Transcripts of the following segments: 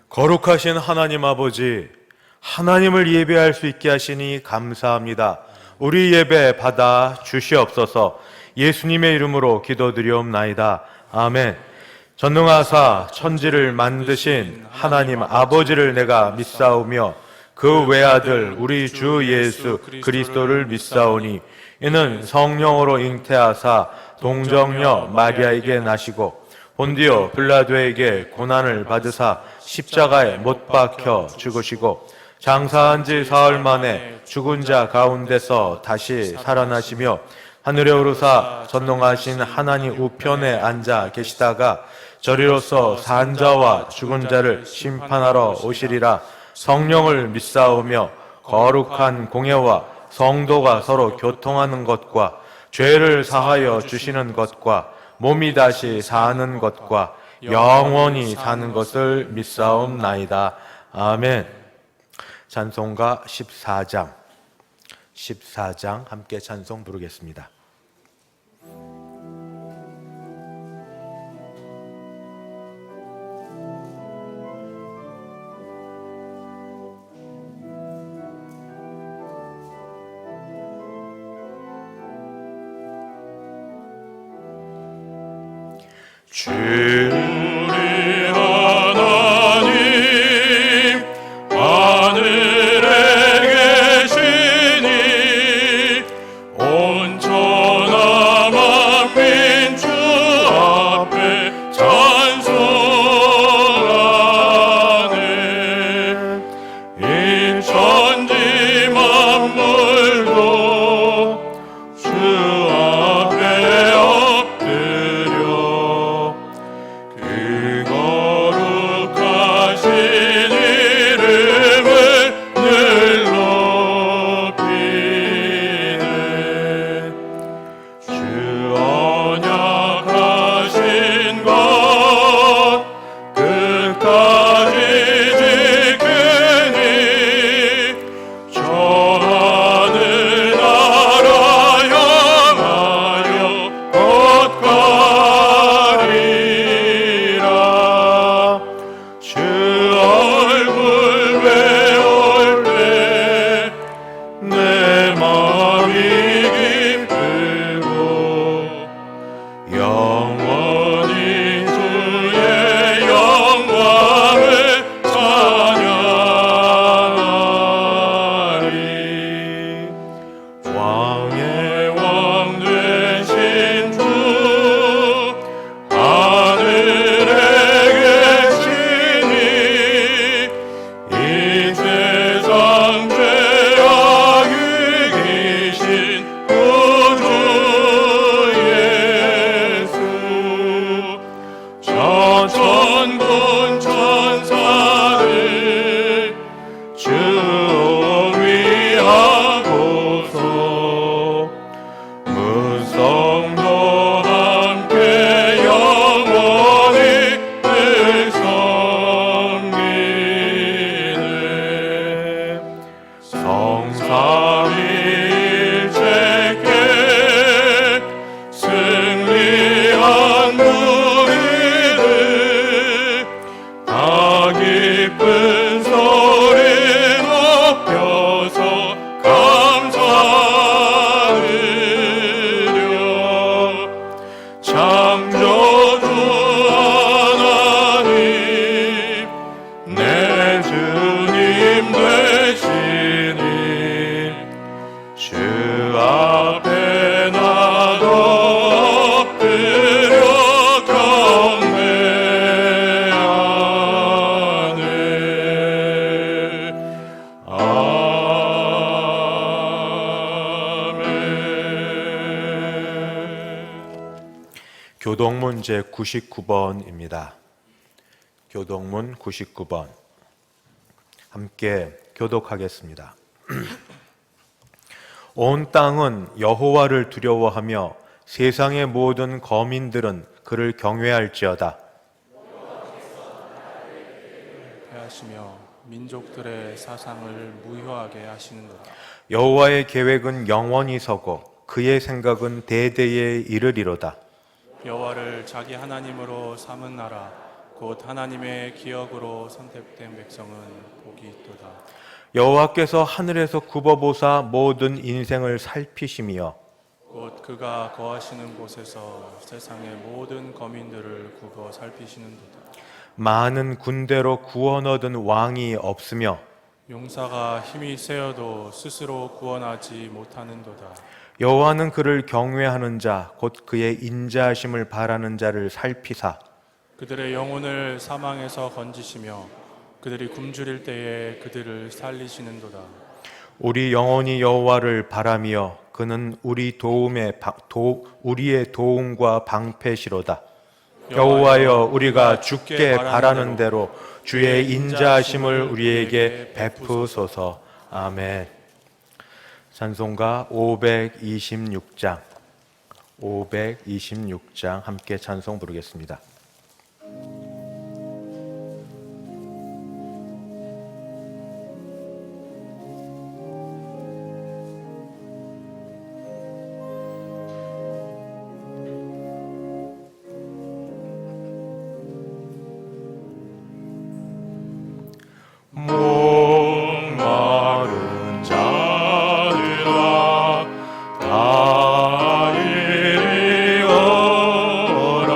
거룩하신 하나님 아버지, 하나님을 예배할 수 있게 하시니 감사합니다. 우리 예배 받아 주시옵소서. 예수님의 이름으로 기도드리옵나이다. 아멘. 전능하사 천지를 만드신 하나님 아버지를 내가 믿사오며 그 외아들 우리 주 예수 그리스도를 믿사오니 이는 성령으로 잉태하사 동정녀 마리아에게 나시고 본디오 빌라도에게 고난을 받으사 십자가에 못 박혀 죽으시고 장사한 지 사흘 만에 죽은 자 가운데서 다시 살아나시며 하늘에 오르사 전능하신 하나님 우편에 앉아 계시다가 저리로서 산 자와 죽은 자를 심판하러 오시리라. 성령을 믿사오며 거룩한 공예와 성도가 서로 교통하는 것과 죄를 사하여 주시는 것과 몸이 다시 사는 것과 영원히 사는 것을 믿사옵나이다. 아멘. 찬송가 14장 함께 찬송 부르겠습니다. 주 우리 하나님 하늘에 계시니 온천하 만민 주 앞에 찬송하네. 이 천지 만물도 주 앞에 엎드려 그거 앞에 나도 엎드려 경배하네. 교동문 제 99번입니다. 교동문 99번. 함께 교독하겠습니다. 온 땅은 여호와를 두려워하며 세상의 모든 거민들은 그를 경외할지어다. 하시며 민족들의 사상을 무효하게 하시는도다. 여호와의 계획은 영원히 서고 그의 생각은 대대에 이르리로다. 여호와를 자기 하나님으로 삼은 나라 곧 하나님의 기억으로 선택된 백성은 복이 있도다. 여호와께서 하늘에서 굽어보사 모든 인생을 살피시며 곧 그가 거하시는 곳에서 세상의 모든 거민들을 굽어 살피시는도다. 많은 군대로 구원 얻은 왕이 없으며 용사가 힘이 세어도 스스로 구원하지 못하는도다. 여호와는 그를 경외하는 자 곧 그의 인자하심을 바라는 자를 살피사 그들의 영혼을 사망에서 건지시며 그들이 굶주릴 때에 그들을 살리시는도다. 우리 영혼이 여호와를 바라며 그는 우리의 도움과 방패시로다. 여호와여, 우리가 주께 바라는 대로 주의 인자하심을 우리에게 베푸소서. 아멘. 찬송가 526장 함께 찬송 부르겠습니다. 목마른 자들아 다 이리 오라.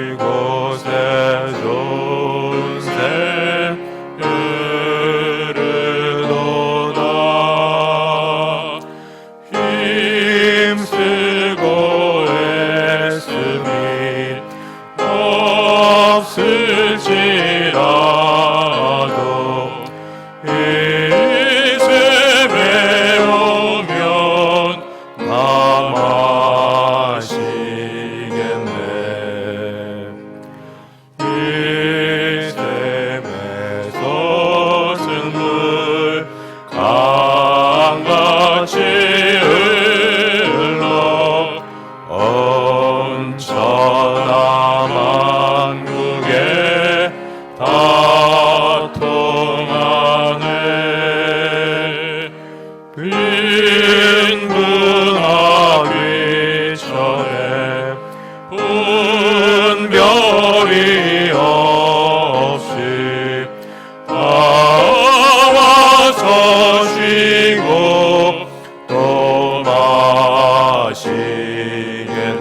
이곳에 존재 흐르도다. 힘쓰고 애쓰니 없을지라도 이 샘에 오면 다 마시겠네. 이 샘에서 쇳물 강같이 흘러 온천한 만국에 다 통하네. 빈분하기 전에 분별이 없이 다 와서 쉬고 또 마시겠네.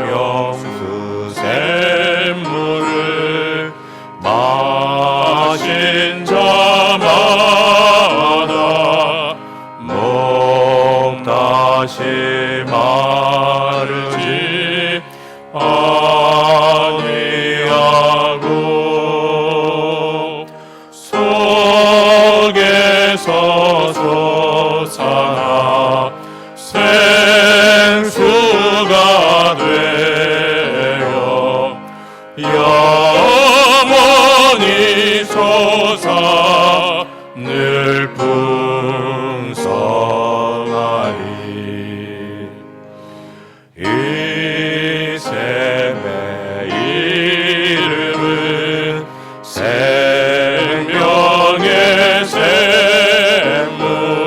생명수 샘물을 마신 자마다 목 다시 마르지 아니하고 속에서 솟아나 생수가 되어 영원히 솟아 늘 풍성하리. 이 샘의 이름은 생명의 샘물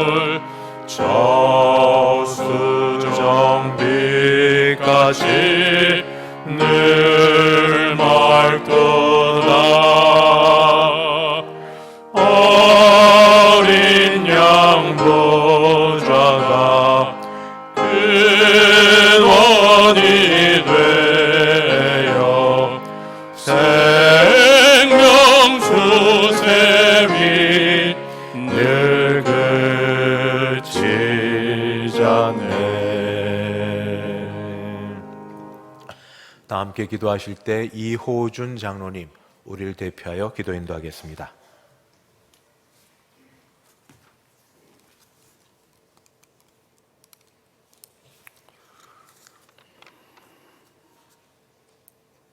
함께 기도하실 때 이호준 장로님 우리를 대표하여 기도 인도하겠습니다.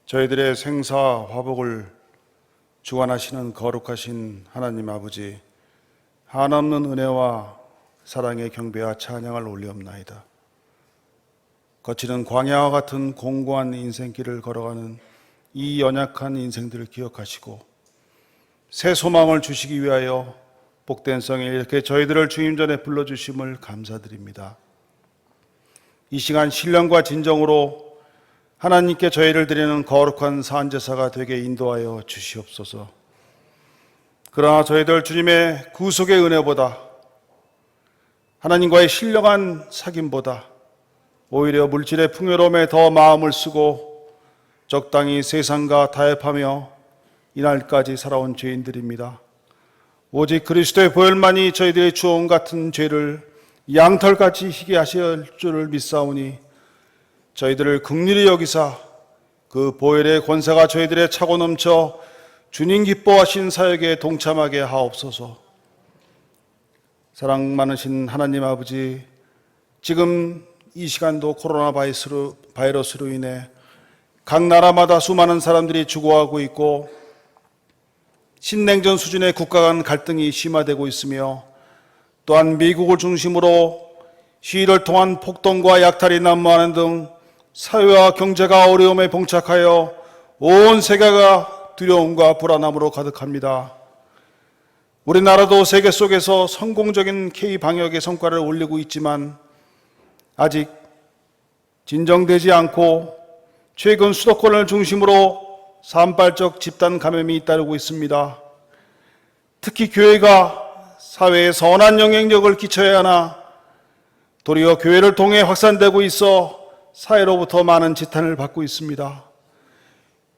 저희들의 생사 화복을 주관하시는 거룩하신 하나님 아버지, 한없는 은혜와 사랑의 경배와 찬양을 올리옵나이다. 거치는 광야와 같은 공고한 인생길을 걸어가는 이 연약한 인생들을 기억하시고 새 소망을 주시기 위하여 복된 성에 이렇게 저희들을 주님 전에 불러주심을 감사드립니다. 이 시간 신령과 진정으로 하나님께 저희를 드리는 거룩한 산제사가 되게 인도하여 주시옵소서. 그러나 저희들 주님의 구속의 은혜보다, 하나님과의 신령한 사귐보다 오히려 물질의 풍요로움에 더 마음을 쓰고 적당히 세상과 타협하며 이날까지 살아온 죄인들입니다. 오직 그리스도의 보혈만이 저희들의 주홍 같은 죄를 양털같이 희게 하실 줄을 믿사오니 저희들을 긍휼히 여기사 그 보혈의 권세가 저희들의 차고 넘쳐 주님 기뻐하신 사역에 동참하게 하옵소서. 사랑 많으신 하나님 아버지, 지금 이 시간도 코로나 바이러스로 인해 각 나라마다 수많은 사람들이 죽어가고 있고 신냉전 수준의 국가 간 갈등이 심화되고 있으며 또한 미국을 중심으로 시위를 통한 폭동과 약탈이 난무하는 등 사회와 경제가 어려움에 봉착하여 온 세계가 두려움과 불안함으로 가득합니다. 우리나라도 세계 속에서 성공적인 K-방역의 성과를 올리고 있지만 아직 진정되지 않고 최근 수도권을 중심으로 산발적 집단 감염이 잇따르고 있습니다. 특히 교회가 사회에 선한 영향력을 끼쳐야 하나 도리어 교회를 통해 확산되고 있어 사회로부터 많은 지탄을 받고 있습니다.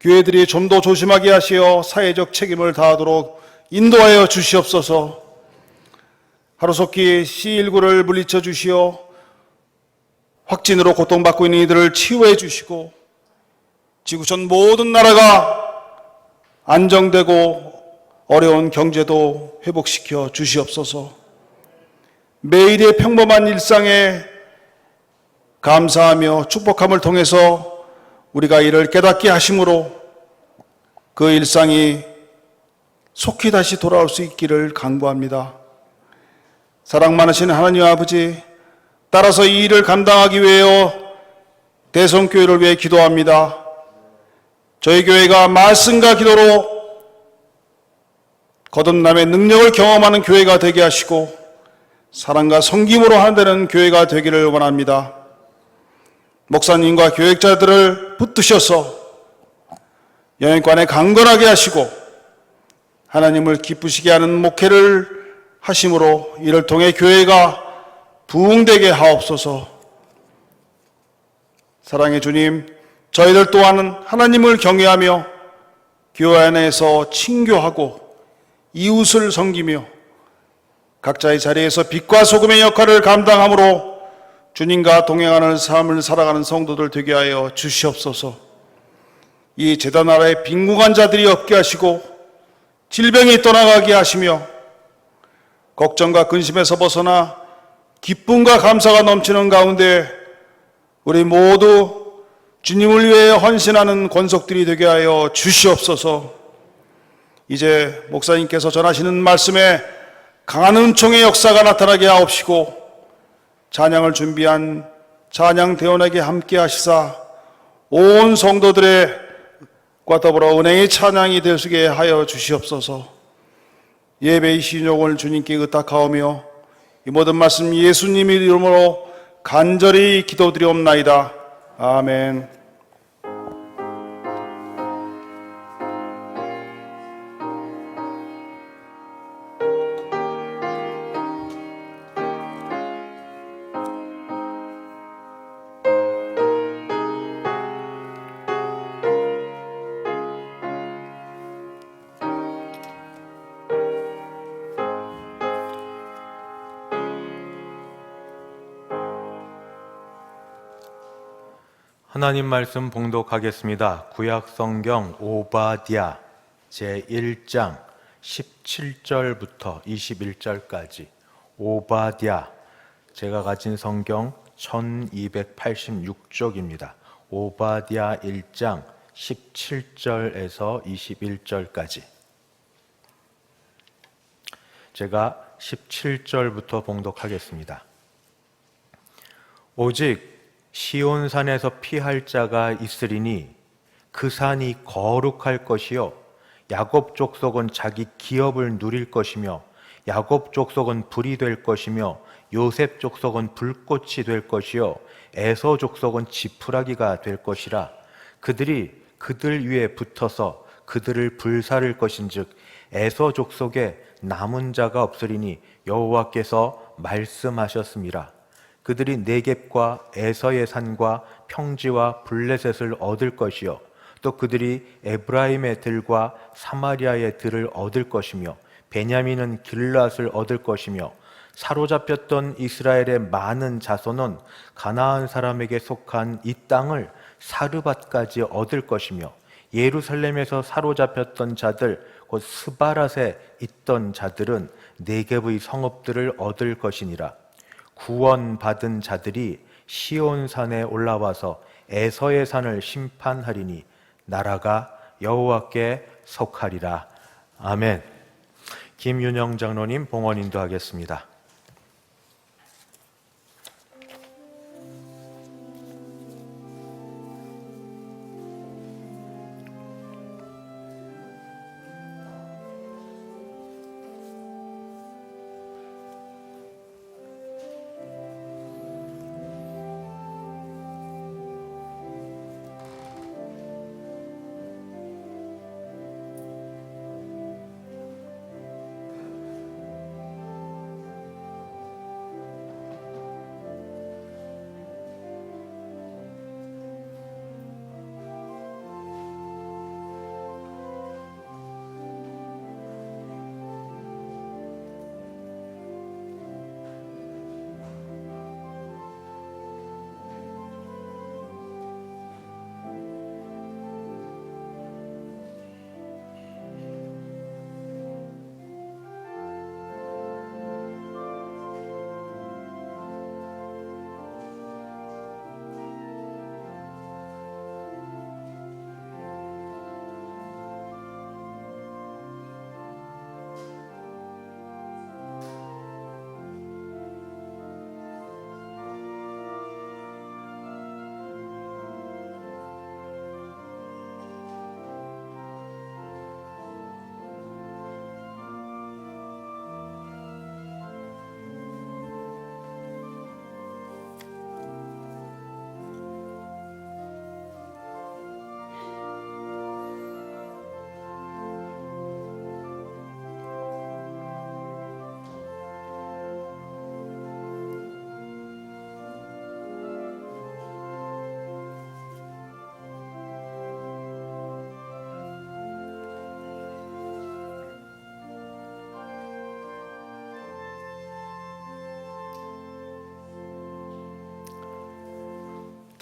교회들이 좀 더 조심하게 하시어 사회적 책임을 다하도록 인도하여 주시옵소서. 하루속히 C19를 물리쳐 주시어 확진으로 고통받고 있는 이들을 치유해 주시고 지구촌 모든 나라가 안정되고 어려운 경제도 회복시켜 주시옵소서. 매일의 평범한 일상에 감사하며 축복함을 통해서 우리가 이를 깨닫게 하심으로 그 일상이 속히 다시 돌아올 수 있기를 간구합니다. 사랑 많으신 하나님 아버지, 따라서 이 일을 감당하기 위하여 대성교회를 위해 기도합니다. 저희 교회가 말씀과 기도로 거듭남의 능력을 경험하는 교회가 되게 하시고 사랑과 섬김으로 하는 교회가 되기를 원합니다. 목사님과 교역자들을 붙드셔서 영향권에 강건하게 하시고 하나님을 기쁘시게 하는 목회를 하심으로 이를 통해 교회가 부흥되게 하옵소서. 사랑의 주님, 저희들 또한 하나님을 경외하며 교회 안에서 친교하고 이웃을 섬기며 각자의 자리에서 빛과 소금의 역할을 감당함으로 주님과 동행하는 삶을 살아가는 성도들 되게 하여 주시옵소서. 이 재단 아래 빈궁한 자들이 없게 하시고 질병이 떠나가게 하시며 걱정과 근심에서 벗어나 기쁨과 감사가 넘치는 가운데 우리 모두 주님을 위해 헌신하는 권속들이 되게 하여 주시옵소서. 이제 목사님께서 전하시는 말씀에 강한 은총의 역사가 나타나게 하옵시고 찬양을 준비한 찬양대원에게 함께 하시사 온 성도들과 더불어 은혜의 찬양이 되시게 하여 주시옵소서. 예배의 신용을 주님께 의탁하오며 이 모든 말씀 예수님의 이름으로 간절히 기도드리옵나이다. 아멘. 하나님 말씀 봉독하겠습니다. 구약 성경 오바댜 제1장 17절부터 21절까지. 오바댜, 제가 가진 성경 1286쪽입니다. 오바댜 1장 17절에서 21절까지. 제가 17절부터 봉독하겠습니다. 오직 시온산에서 피할 자가 있으리니 그 산이 거룩할 것이요 야곱 족속은 자기 기업을 누릴 것이며 야곱 족속은 불이 될 것이며 요셉 족속은 불꽃이 될 것이요 에서 족속은 지푸라기가 될 것이라. 그들이 그들 위에 붙어서 그들을 불사를 것인즉 에서 족속에 남은 자가 없으리니 여호와께서 말씀하셨습니다. 그들이 네겝과 에서의 산과 평지와 블레셋을 얻을 것이요 또 그들이 에브라임의 들과 사마리아의 들을 얻을 것이며 베냐민은 길앗을 얻을 것이며 사로잡혔던 이스라엘의 많은 자손은 가나안 사람에게 속한 이 땅을 사르밧까지 얻을 것이며 예루살렘에서 사로잡혔던 자들 곧 스바랏에 있던 자들은 네겝의 성읍들을 얻을 것이니라. 구원받은 자들이 시온산에 올라와서 에서의 산을 심판하리니 나라가 여호와께 속하리라. 아멘. 김윤영 장로님 봉헌 인도하겠습니다.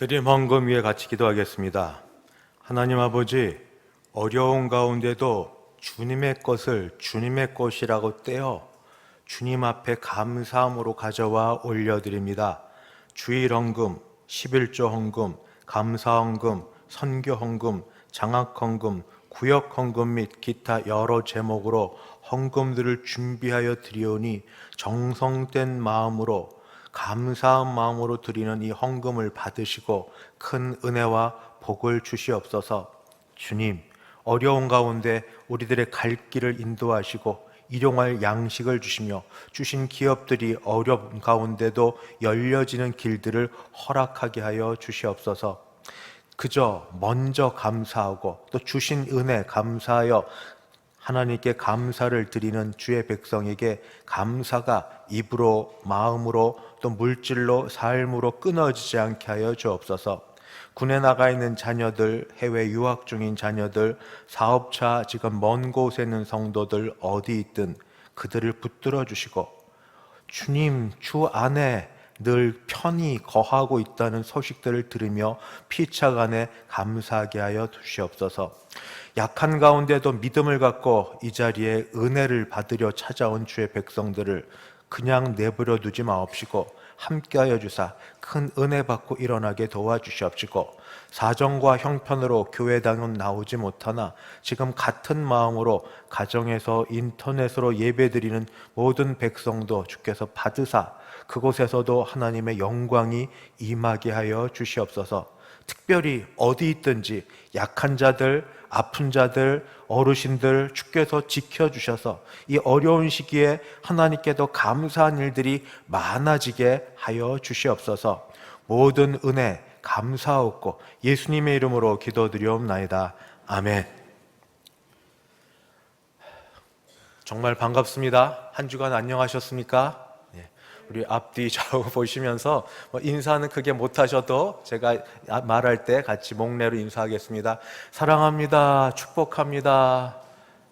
드림 헌금 위에 같이 기도하겠습니다. 하나님 아버지, 어려운 가운데도 주님의 것을 주님의 것이라고 떼어 주님 앞에 감사함으로 가져와 올려드립니다. 주일 헌금, 11조 헌금, 감사 헌금, 선교 헌금, 장학 헌금, 구역 헌금 및 기타 여러 제목으로 헌금들을 준비하여 드리오니 정성된 마음으로 감사한 마음으로 드리는 이 헌금을 받으시고 큰 은혜와 복을 주시옵소서. 주님, 어려운 가운데 우리들의 갈 길을 인도하시고 일용할 양식을 주시며 주신 기업들이 어려운 가운데도 열려지는 길들을 허락하게 하여 주시옵소서. 그저 먼저 감사하고 또 주신 은혜 감사하여 하나님께 감사를 드리는 주의 백성에게 감사가 입으로, 마음으로, 또 물질로, 삶으로 끊어지지 않게 하여 주옵소서. 군에 나가 있는 자녀들, 해외 유학 중인 자녀들, 사업차 지금 먼 곳에 있는 성도들 어디 있든 그들을 붙들어 주시고 주님 주 안에 늘 편히 거하고 있다는 소식들을 들으며 피차간에 감사하게 하여 주시옵소서. 약한 가운데도 믿음을 갖고 이 자리에 은혜를 받으려 찾아온 주의 백성들을 그냥 내버려 두지 마옵시고 함께하여 주사 큰 은혜 받고 일어나게 도와주시옵시고, 사정과 형편으로 교회당은 나오지 못하나 지금 같은 마음으로 가정에서 인터넷으로 예배드리는 모든 백성도 주께서 받으사 그곳에서도 하나님의 영광이 임하게 하여 주시옵소서. 특별히 어디 있든지 약한 자들, 아픈 자들, 어르신들 주께서 지켜주셔서 이 어려운 시기에 하나님께도 감사한 일들이 많아지게 하여 주시옵소서. 모든 은혜 감사하옵고 예수님의 이름으로 기도드리옵나이다. 아멘. 정말 반갑습니다. 한 주간 안녕하셨습니까? 우리 앞뒤 좌우 보시면서 인사는 크게 못하셔도 제가 말할 때 같이 목례로 인사하겠습니다. 사랑합니다. 축복합니다.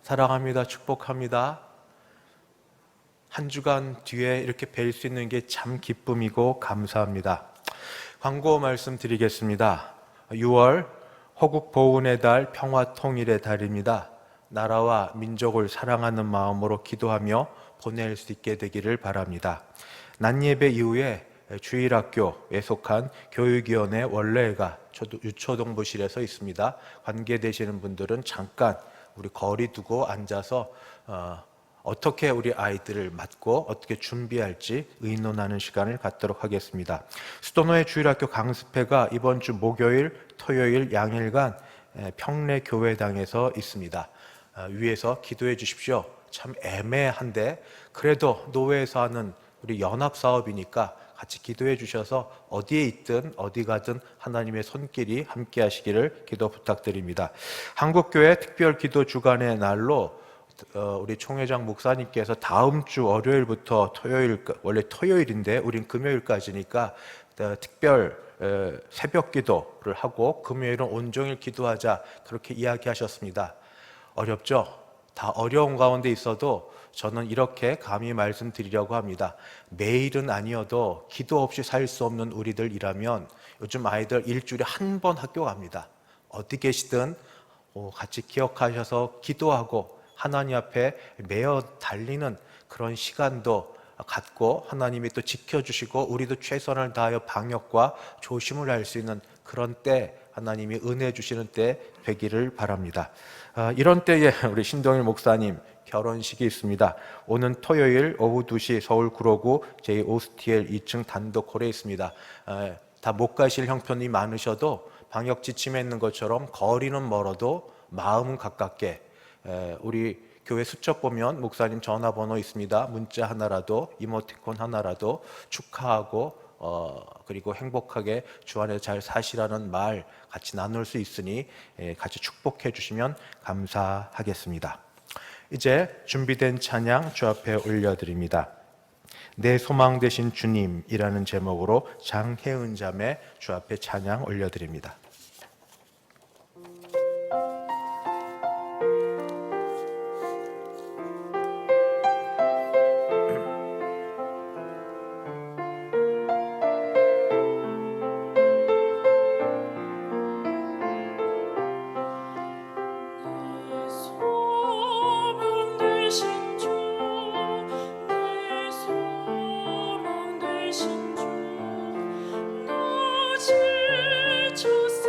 사랑합니다. 축복합니다. 한 주간 뒤에 이렇게 뵐 수 있는 게 참 기쁨이고 감사합니다. 광고 말씀드리겠습니다. 6월 호국 보훈의 달, 평화 통일의 달입니다. 나라와 민족을 사랑하는 마음으로 기도하며 보낼 수 있게 되기를 바랍니다. 낮예배 이후에 주일학교에 속한 교육위원회 원래가 유초동부실에서 있습니다. 관계되시는 분들은 잠깐 우리 거리 두고 앉아서 어떻게 우리 아이들을 맞고 어떻게 준비할지 의논하는 시간을 갖도록 하겠습니다. 수도노의 주일학교 강습회가 이번 주 목요일, 토요일 양일간 평내교회당에서 있습니다. 위에서 기도해 주십시오. 참 애매한데 그래도 노회에서 하는 우리 연합사업이니까 같이 기도해 주셔서 어디에 있든 어디 가든 하나님의 손길이 함께 하시기를 기도 부탁드립니다. 한국교회 특별기도 주간의 날로 우리 총회장 목사님께서 다음 주 월요일부터 토요일, 원래 토요일인데 우린 금요일까지니까 특별 새벽 기도를 하고 금요일은 온종일 기도하자, 그렇게 이야기하셨습니다. 어렵죠? 다 어려운 가운데 있어도 저는 이렇게 감히 말씀드리려고 합니다. 매일은 아니어도 기도 없이 살 수 없는 우리들이라면 요즘 아이들 일주일에 한 번 학교 갑니다. 어디 계시든 같이 기억하셔서 기도하고 하나님 앞에 매어 달리는 그런 시간도 갖고 하나님이 또 지켜주시고 우리도 최선을 다하여 방역과 조심을 할 수 있는 그런 때, 하나님이 은혜 주시는 때 되기를 바랍니다. 이런 때에 우리 신동일 목사님 결혼식이 있습니다. 오는 토요일 오후 2시 서울 구로구 제5스티엘 2층 단독홀에 있습니다. 다 못 가실 형편이 많으셔도 방역 지침에 있는 것처럼 거리는 멀어도 마음은 가깝게, 우리 교회 수첩 보면 목사님 전화번호 있습니다. 문자 하나라도, 이모티콘 하나라도 축하하고 그리고 행복하게 주 안에 잘 사시라는 말 같이 나눌 수 있으니 같이 축복해 주시면 감사하겠습니다. 이제 준비된 찬양 주 앞에 올려드립니다. 내 소망 되신 주님이라는 제목으로 장혜은 자매 주 앞에 찬양 올려드립니다. 주사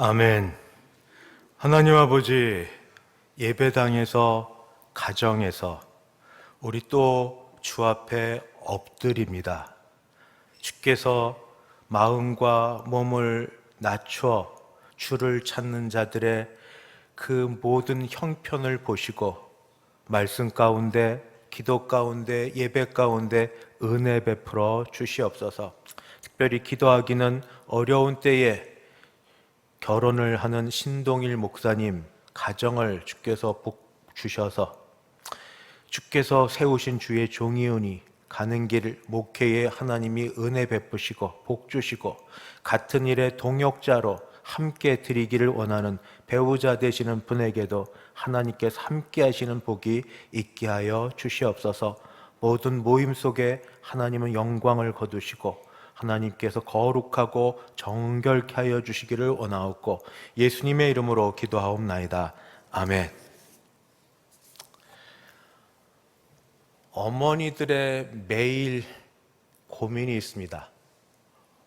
아멘. 하나님 아버지, 예배당에서, 가정에서 우리 또 주 앞에 엎드립니다. 주께서 마음과 몸을 낮춰 주를 찾는 자들의 그 모든 형편을 보시고 말씀 가운데, 기도 가운데, 예배 가운데 은혜 베풀어 주시옵소서. 특별히 기도하기는 어려운 때에 결혼을 하는 신동일 목사님 가정을 주께서 복 주셔서 주께서 세우신 주의 종이오니 가는 길 목회에 하나님이 은혜 베푸시고 복 주시고 같은 일에 동역자로 함께 드리기를 원하는 배우자 되시는 분에게도 하나님께서 함께 하시는 복이 있게 하여 주시옵소서. 모든 모임 속에 하나님은 영광을 거두시고 하나님께서 거룩하고 정결케 하여 주시기를 원하옵고 예수님의 이름으로 기도하옵나이다. 아멘. 어머니들의 매일 고민이 있습니다.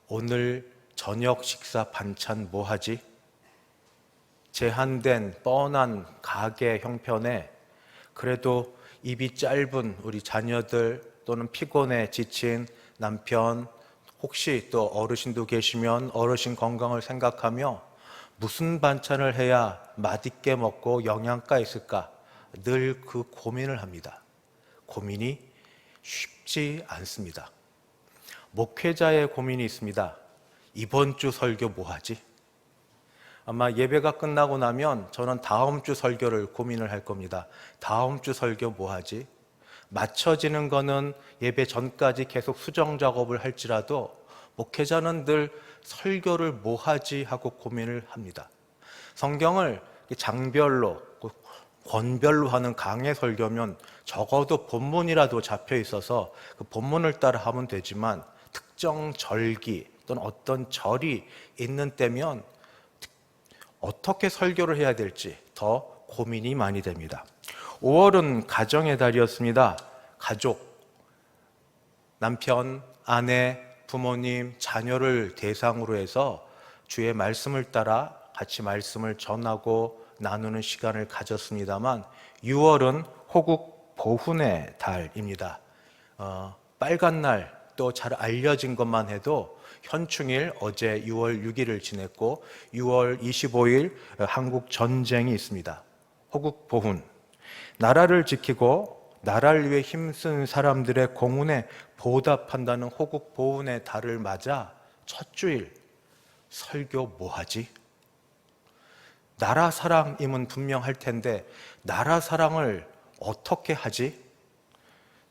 오늘 저녁 식사 반찬 뭐 하지? 제한된 뻔한 가게 형편에 그래도 입이 짧은 우리 자녀들 또는 피곤해 지친 남편, 혹시 또 어르신도 계시면 어르신 건강을 생각하며 무슨 반찬을 해야 맛있게 먹고 영양가 있을까 늘 그 고민을 합니다. 고민이 쉽지 않습니다. 목회자의 고민이 있습니다. 이번 주 설교 뭐 하지? 아마 예배가 끝나고 나면 저는 다음 주 설교를 고민을 할 겁니다. 다음 주 설교 뭐 하지? 맞춰지는 거는 예배 전까지 계속 수정 작업을 할지라도 목회자는 늘 설교를 뭐 하지 하고 고민을 합니다. 성경을 장별로 권별로 하는 강해 설교면 적어도 본문이라도 잡혀 있어서 그 본문을 따라 하면 되지만 특정 절기 또는 어떤 절이 있는 때면 어떻게 설교를 해야 될지 더 고민이 많이 됩니다. 5월은 가정의 달이었습니다. 가족, 남편, 아내, 부모님, 자녀를 대상으로 해서 주의 말씀을 따라 같이 말씀을 전하고 나누는 시간을 가졌습니다만 6월은 호국 보훈의 달입니다. 빨간 날 또 잘 알려진 것만 해도 현충일 어제 6월 6일을 지냈고 6월 25일 한국 전쟁이 있습니다. 호국 보훈, 나라를 지키고 나라를 위해 힘쓴 사람들의 공훈에 보답한다는 호국 보훈의 달을 맞아 첫 주일 설교 뭐 하지? 나라 사랑임은 분명할 텐데 나라 사랑을 어떻게 하지?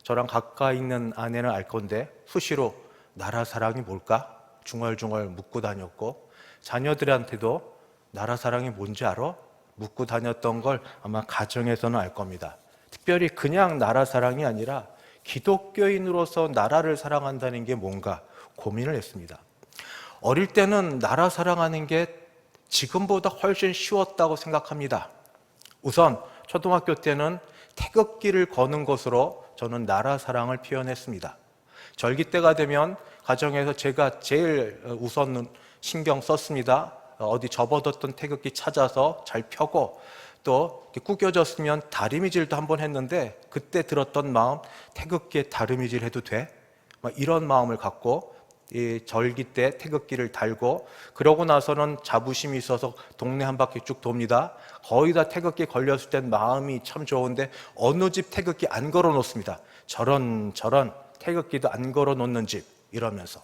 저랑 가까이 있는 아내는 알 건데 수시로 나라 사랑이 뭘까? 중얼중얼 묻고 다녔고 자녀들한테도 나라 사랑이 뭔지 알아? 묻고 다녔던 걸 아마 가정에서는 알 겁니다. 특별히 그냥 나라 사랑이 아니라 기독교인으로서 나라를 사랑한다는 게 뭔가 고민을 했습니다. 어릴 때는 나라 사랑하는 게 지금보다 훨씬 쉬웠다고 생각합니다. 우선 초등학교 때는 태극기를 거는 것으로 저는 나라 사랑을 표현했습니다. 절기 때가 되면 가정에서 제가 제일 우선 신경 썼습니다. 어디 접어뒀던 태극기 찾아서 잘 펴고 또 구겨졌으면 다리미질도 한번 했는데 그때 들었던 마음, 태극기에 다리미질 해도 돼? 이런 마음을 갖고 이 절기 때 태극기를 달고 그러고 나서는 자부심이 있어서 동네 한 바퀴 쭉 돕니다. 거의 다 태극기 걸렸을 땐 마음이 참 좋은데 어느 집 태극기 안 걸어 놓습니다. 저런 태극기도 안 걸어 놓는 집 이러면서.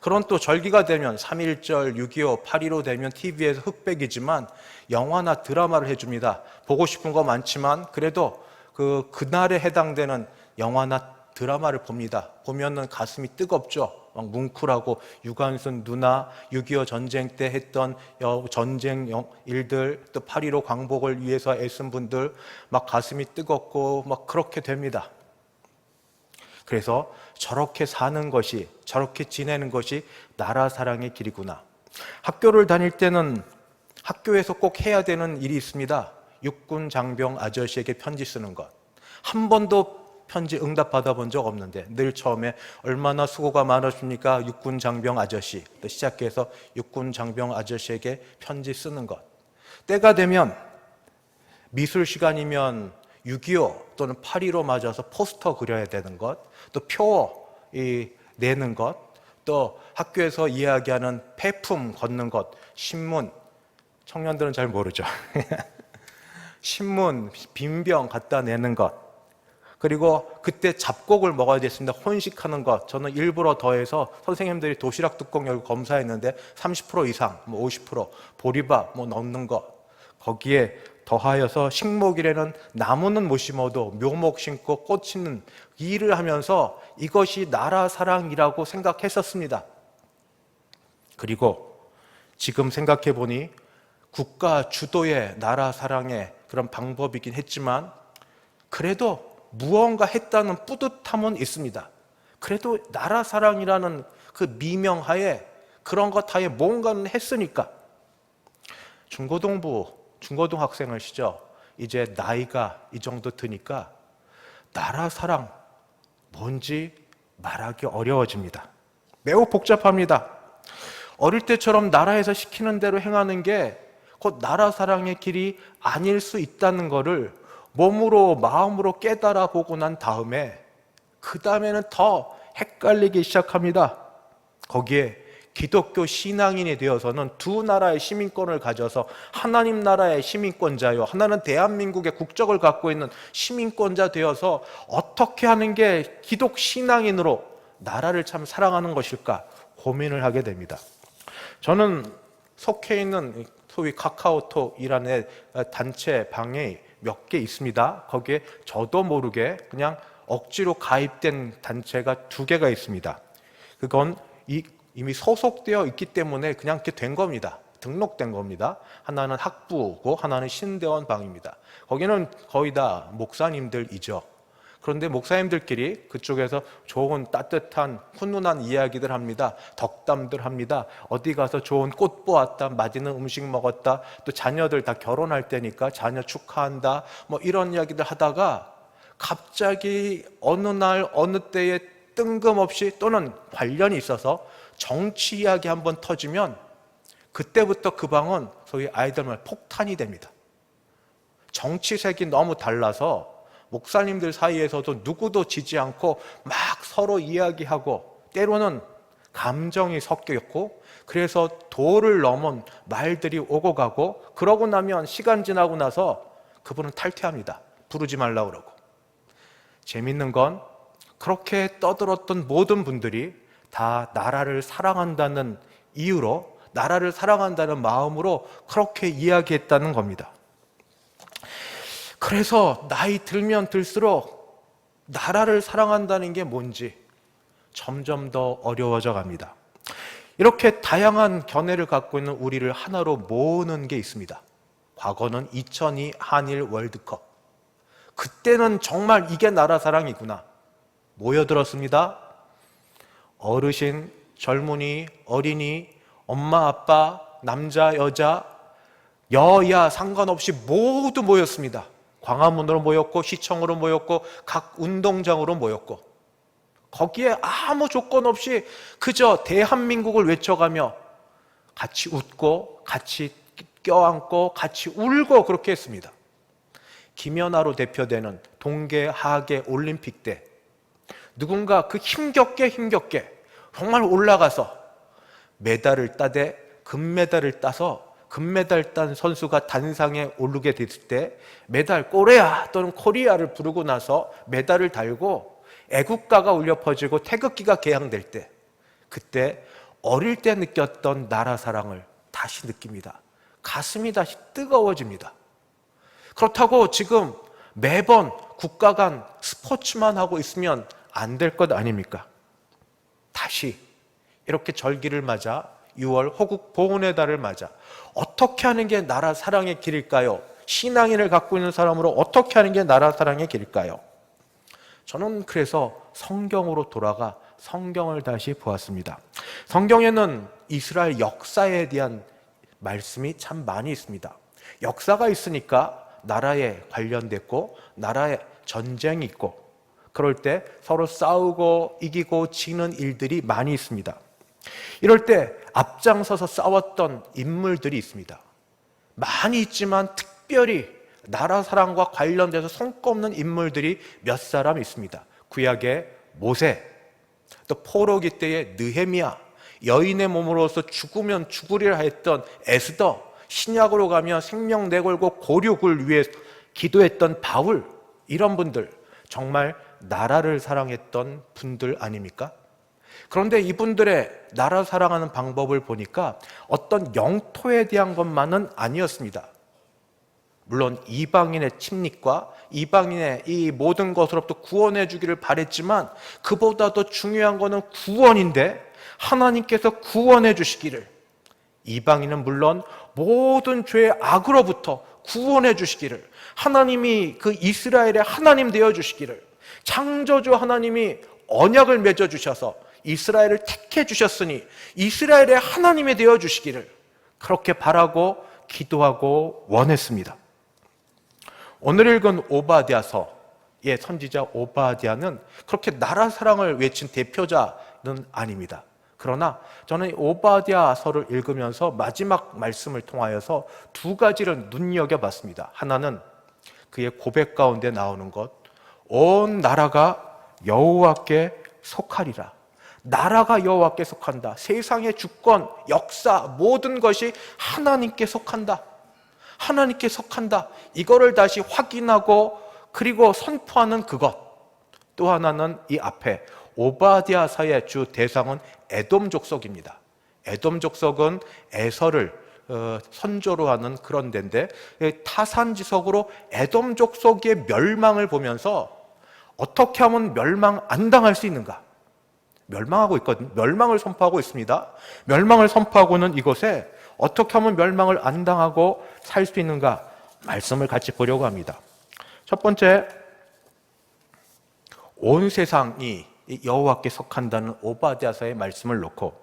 그런 또 절기가 되면 3.1절, 6.25, 8.15 되면 TV에서 흑백이지만 영화나 드라마를 해줍니다. 보고 싶은 거 많지만 그래도 그날에 해당되는 영화나 드라마를 봅니다. 보면은 가슴이 뜨겁죠. 막 뭉클하고 유관순 누나 6.25 전쟁 때 했던 전쟁 일들 또 8.15 광복을 위해서 애쓴 분들 막 가슴이 뜨겁고 막 그렇게 됩니다. 그래서 저렇게 사는 것이 저렇게 지내는 것이 나라 사랑의 길이구나. 학교를 다닐 때는 학교에서 꼭 해야 되는 일이 있습니다. 육군 장병 아저씨에게 편지 쓰는 것. 한 번도 편지 응답 받아본 적 없는데 늘 처음에 얼마나 수고가 많으십니까? 육군 장병 아저씨 시작해서 육군 장병 아저씨에게 편지 쓰는 것. 때가 되면 미술 시간이면 6.25 또는 8.15 맞아서 포스터 그려야 되는 것, 또 표 내는 것, 또 학교에서 이야기하는 폐품 걷는 것, 신문, 청년들은 잘 모르죠. 신문, 빈병 갖다 내는 것, 그리고 그때 잡곡을 먹어야 됐습니다. 혼식하는 것. 저는 일부러 더해서 선생님들이 도시락 뚜껑 열고 검사했는데 30% 이상, 50% 보리밥 넣는 것. 거기에 더하여서 식목일에는 나무는 못 심어도 묘목 심고 꽃 심는 일을 하면서 이것이 나라 사랑이라고 생각했었습니다. 그리고 지금 생각해 보니 국가 주도의 나라 사랑의 그런 방법이긴 했지만 그래도 무언가 했다는 뿌듯함은 있습니다. 그래도 나라 사랑이라는 그 미명하에 그런 것 하에 뭔가는 했으니까. 중고등 학생을 시죠. 이제 나이가 이 정도 드니까 나라 사랑 뭔지 말하기 어려워집니다. 매우 복잡합니다. 어릴 때처럼 나라에서 시키는 대로 행하는 게 곧 나라 사랑의 길이 아닐 수 있다는 것을 몸으로 마음으로 깨달아 보고 난 다음에 그 다음에는 더 헷갈리기 시작합니다. 거기에 기독교 신앙인이 되어서는 두 나라의 시민권을 가져서 하나님 나라의 시민권자요, 하나는 대한민국의 국적을 갖고 있는 시민권자 되어서 어떻게 하는 게 기독 신앙인으로 나라를 참 사랑하는 것일까 고민을 하게 됩니다. 저는 속해 있는 소위 카카오톡이라는 단체 방에 몇 개 있습니다. 거기에 저도 모르게 그냥 억지로 가입된 단체가 2개가 있습니다. 그건 이미 소속되어 있기 때문에 그냥 이렇게 된 겁니다. 등록된 겁니다. 하나는 학부고 하나는 신대원 방입니다. 거기는 거의 다 목사님들이죠. 그런데 목사님들끼리 그쪽에서 좋은 따뜻한 훈훈한 이야기들 합니다. 덕담들 합니다. 어디 가서 좋은 꽃 보았다, 맛있는 음식 먹었다, 또 자녀들 다 결혼할 때니까 자녀 축하한다, 이런 이야기들 하다가 갑자기 어느 날 어느 때에 뜬금없이 또는 관련이 있어서 정치 이야기 한번 터지면 그때부터 그 방은 소위 아이들 말 폭탄이 됩니다. 정치색이 너무 달라서 목사님들 사이에서도 누구도 지지 않고 막 서로 이야기하고 때로는 감정이 섞여 있고 그래서 도를 넘은 말들이 오고 가고 그러고 나면 시간 지나고 나서 그분은 탈퇴합니다. 부르지 말라고 그러고. 재밌는 건 그렇게 떠들었던 모든 분들이 다 나라를 사랑한다는 이유로 나라를 사랑한다는 마음으로 그렇게 이야기했다는 겁니다. 그래서 나이 들면 들수록 나라를 사랑한다는 게 뭔지 점점 더 어려워져 갑니다. 이렇게 다양한 견해를 갖고 있는 우리를 하나로 모으는 게 있습니다. 과거는 2002 한일 월드컵. 그때는 정말 이게 나라 사랑이구나. 모여들었습니다. 어르신, 젊은이, 어린이, 엄마, 아빠, 남자, 여자, 여야 상관없이 모두 모였습니다. 광화문으로 모였고 시청으로 모였고 각 운동장으로 모였고 거기에 아무 조건 없이 그저 대한민국을 외쳐가며 같이 웃고 같이 껴안고 같이 울고 그렇게 했습니다. 김연아로 대표되는 동계 하계 올림픽 때 누군가 그 힘겹게 정말 올라가서 메달을 따되 금메달을 따서 금메달 딴 선수가 단상에 오르게 됐을 때 메달 코레아 또는 코리아를 부르고 나서 메달을 달고 애국가가 울려 퍼지고 태극기가 개양될 때 그때 어릴 때 느꼈던 나라 사랑을 다시 느낍니다. 가슴이 다시 뜨거워집니다. 그렇다고 지금 매번 국가 간 스포츠만 하고 있으면 안 될 것 아닙니까? 다시 이렇게 절기를 맞아 6월 호국 보훈의 달을 맞아 어떻게 하는 게 나라 사랑의 길일까요? 신앙인을 갖고 있는 사람으로 어떻게 하는 게 나라 사랑의 길일까요? 저는 그래서 성경으로 돌아가 성경을 다시 보았습니다. 성경에는 이스라엘 역사에 대한 말씀이 참 많이 있습니다. 역사가 있으니까 나라에 관련됐고 나라에 전쟁이 있고 그럴 때 서로 싸우고 이기고 지는 일들이 많이 있습니다. 이럴 때 앞장서서 싸웠던 인물들이 있습니다. 많이 있지만 특별히 나라 사랑과 관련돼서 손꼽는 인물들이 몇 사람 있습니다. 구약의 모세, 또 포로기 때의 느헤미야, 여인의 몸으로서 죽으면 죽으리라 했던 에스더, 신약으로 가면 생명 내걸고 고륙을 위해 기도했던 바울, 이런 분들 정말 나라를 사랑했던 분들 아닙니까? 그런데 이분들의 나라 사랑하는 방법을 보니까 어떤 영토에 대한 것만은 아니었습니다. 물론 이방인의 침략과 이방인의 이 모든 것으로부터 구원해 주기를 바랬지만 그보다 더 중요한 것은 구원인데 하나님께서 구원해 주시기를, 이방인은 물론 모든 죄의 악으로부터 구원해 주시기를, 하나님이 그 이스라엘의 하나님 되어 주시기를, 창조주 하나님이 언약을 맺어 주셔서 이스라엘을 택해 주셨으니 이스라엘의 하나님이 되어 주시기를 그렇게 바라고 기도하고 원했습니다. 오늘 읽은 오바댜서의 선지자 오바댜는 그렇게 나라 사랑을 외친 대표자는 아닙니다. 그러나 저는 오바댜서를 읽으면서 마지막 말씀을 통하여서 두 가지를 눈여겨봤습니다. 하나는 그의 고백 가운데 나오는 것, 온 나라가 여호와께 속하리라. 나라가 여호와께 속한다. 세상의 주권, 역사, 모든 것이 하나님께 속한다. 하나님께 속한다. 이거를 다시 확인하고 그리고 선포하는 그것. 또 하나는 이 앞에 오바댜서의 주 대상은 에돔 족속입니다. 에돔 족속은 에서를 선조로 하는 그런 데인데 타산지석으로 에돔 족속의 멸망을 보면서 어떻게 하면 멸망 안 당할 수 있는가? 멸망하고 있거든요. 멸망을 선포하고 있습니다. 멸망을 선포하고는 이곳에 어떻게 하면 멸망을 안 당하고 살 수 있는가? 말씀을 같이 보려고 합니다. 첫 번째, 온 세상이 여호와께 속한다는 오바댜서의 말씀을 놓고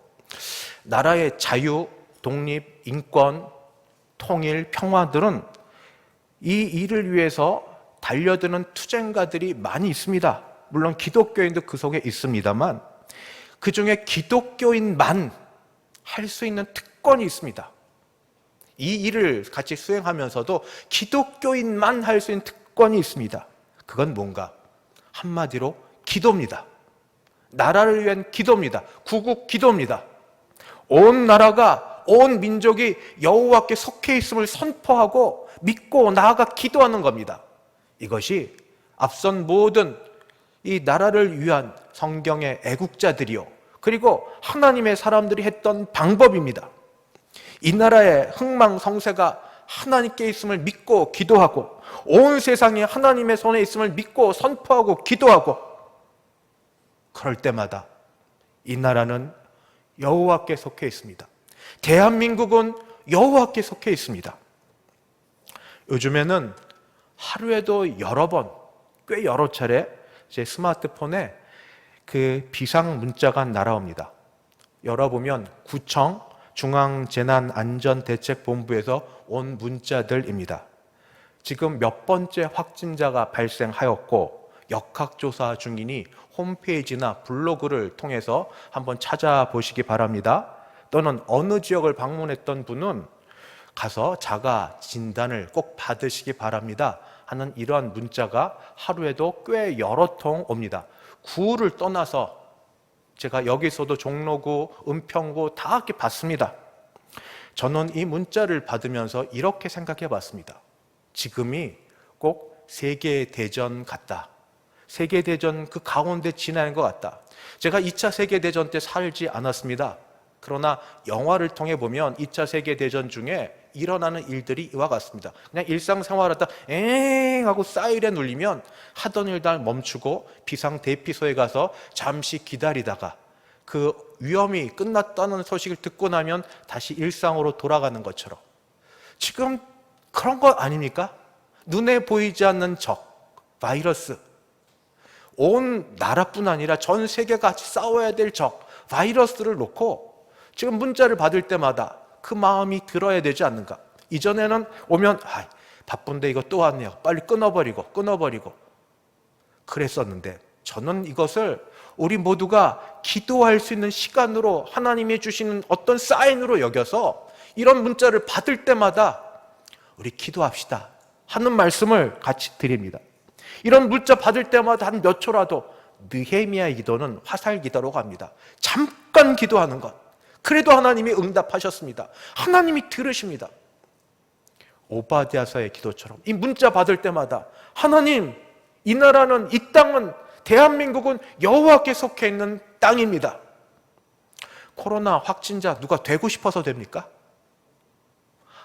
나라의 자유, 독립, 인권, 통일, 평화들은 이 일을 위해서 달려드는 투쟁가들이 많이 있습니다. 물론 기독교인도 그 속에 있습니다만 그 중에 기독교인만 할 수 있는 특권이 있습니다. 이 일을 같이 수행하면서도 기독교인만 할 수 있는 특권이 있습니다. 그건 뭔가? 한마디로 기도입니다. 나라를 위한 기도입니다. 구국 기도입니다. 온 나라가, 온 민족이 여호와께 속해 있음을 선포하고 믿고 나아가 기도하는 겁니다. 이것이 앞선 모든 이 나라를 위한 성경의 애국자들이요, 그리고 하나님의 사람들이 했던 방법입니다. 이 나라의 흥망성쇠가 하나님께 있음을 믿고 기도하고 온 세상이 하나님의 손에 있음을 믿고 선포하고 기도하고, 그럴 때마다 이 나라는 여호와께 속해 있습니다. 대한민국은 여호와께 속해 있습니다. 요즘에는 하루에도 여러 번, 꽤 여러 차례 제 스마트폰에 그 비상 문자가 날아옵니다. 열어보면 구청 중앙재난안전대책본부에서 온 문자들입니다. 지금 몇 번째 확진자가 발생하였고 역학조사 중이니 홈페이지나 블로그를 통해서 한번 찾아보시기 바랍니다. 또는 어느 지역을 방문했던 분은 가서 자가 진단을 꼭 받으시기 바랍니다 하는 이러한 문자가 하루에도 꽤 여러 통 옵니다. 구를 떠나서 제가 여기서도 종로구, 은평구 다 이렇게 받습니다. 저는 이 문자를 받으면서 이렇게 생각해 봤습니다. 지금이 꼭 세계대전 같다. 세계대전 그 가운데 지나는 것 같다. 제가 2차 세계대전 때 살지 않았습니다. 그러나 영화를 통해 보면 2차 세계대전 중에 일어나는 일들이 이와 같습니다. 그냥 일상생활하다 엥 하고 사이렌 울리면 하던 일 다 멈추고 비상대피소에 가서 잠시 기다리다가 그 위험이 끝났다는 소식을 듣고 나면 다시 일상으로 돌아가는 것처럼 지금 그런 거 아닙니까? 눈에 보이지 않는 적, 바이러스, 온 나라뿐 아니라 전 세계가 같이 싸워야 될 적, 바이러스를 놓고 지금 문자를 받을 때마다 그 마음이 들어야 되지 않는가? 이전에는 오면 바쁜데 이거 또 왔네요. 빨리 끊어버리고 그랬었는데 저는 이것을 우리 모두가 기도할 수 있는 시간으로 하나님이 주시는 어떤 사인으로 여겨서 이런 문자를 받을 때마다 우리 기도합시다 하는 말씀을 같이 드립니다. 이런 문자 받을 때마다 한 몇 초라도 느헤미야의 기도는 화살 기도로 갑니다. 잠깐 기도하는 것. 그래도 하나님이 응답하셨습니다. 하나님이 들으십니다. 오바댜서의 기도처럼 이 문자 받을 때마다 하나님, 이 나라는, 이 땅은, 대한민국은 여호와께 속해 있는 땅입니다. 코로나 확진자 누가 되고 싶어서 됩니까?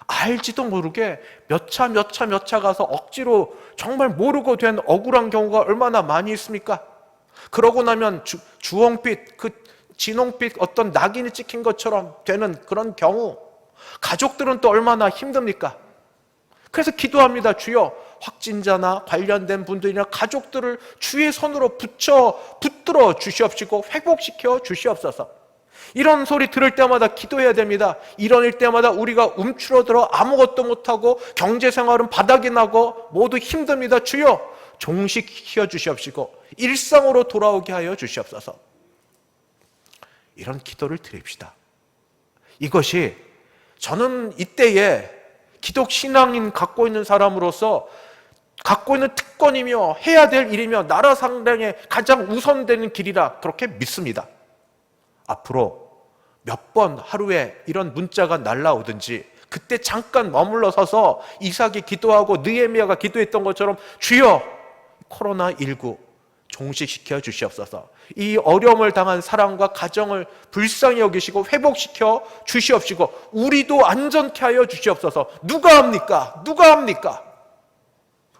알지도 모르게 몇 차 가서 억지로 정말 모르고 된 억울한 경우가 얼마나 많이 있습니까? 그러고 나면 주홍빛, 그 진홍빛 어떤 낙인이 찍힌 것처럼 되는 그런 경우, 가족들은 또 얼마나 힘듭니까? 그래서 기도합니다. 주여, 확진자나 관련된 분들이나 가족들을 주의 손으로 붙들어 주시옵시고 회복시켜 주시옵소서. 이런 소리 들을 때마다 기도해야 됩니다. 이런 일 때마다 우리가 움츠러들어 아무것도 못하고 경제생활은 바닥이 나고 모두 힘듭니다. 주여, 종식시켜 주시옵시고 일상으로 돌아오게 하여 주시옵소서. 이런 기도를 드립시다. 이것이 저는 이때에 기독신앙인 갖고 있는 사람으로서 갖고 있는 특권이며 해야 될 일이며 나라 상당에 가장 우선되는 길이라 그렇게 믿습니다. 앞으로 몇 번 하루에 이런 문자가 날라오든지 그때 잠깐 머물러 서서 이삭이 기도하고 느헤미야가 기도했던 것처럼 주여, 코로나19 종식시켜 주시옵소서. 이 어려움을 당한 사람과 가정을 불쌍히 여기시고 회복시켜 주시옵시고 우리도 안전케 하여 주시옵소서. 누가 합니까? 누가 합니까?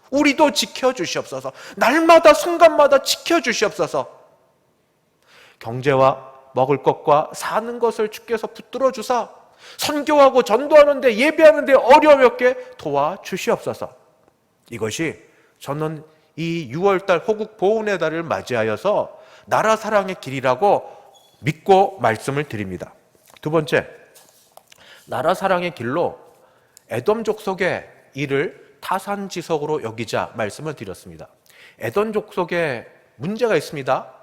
우리도 지켜 주시옵소서. 날마다 순간마다 지켜 주시옵소서. 경제와 먹을 것과 사는 것을 주께서 붙들어 주사 선교하고 전도하는데 예배하는데 어려움이 없게 도와주시옵소서. 이것이 저는 이 6월달 호국 보훈의 달을 맞이하여서 나라 사랑의 길이라고 믿고 말씀을 드립니다. 두 번째, 나라 사랑의 길로 에돔 족속의 일을 타산지석으로 여기자 말씀을 드렸습니다. 에돔 족속에 문제가 있습니다.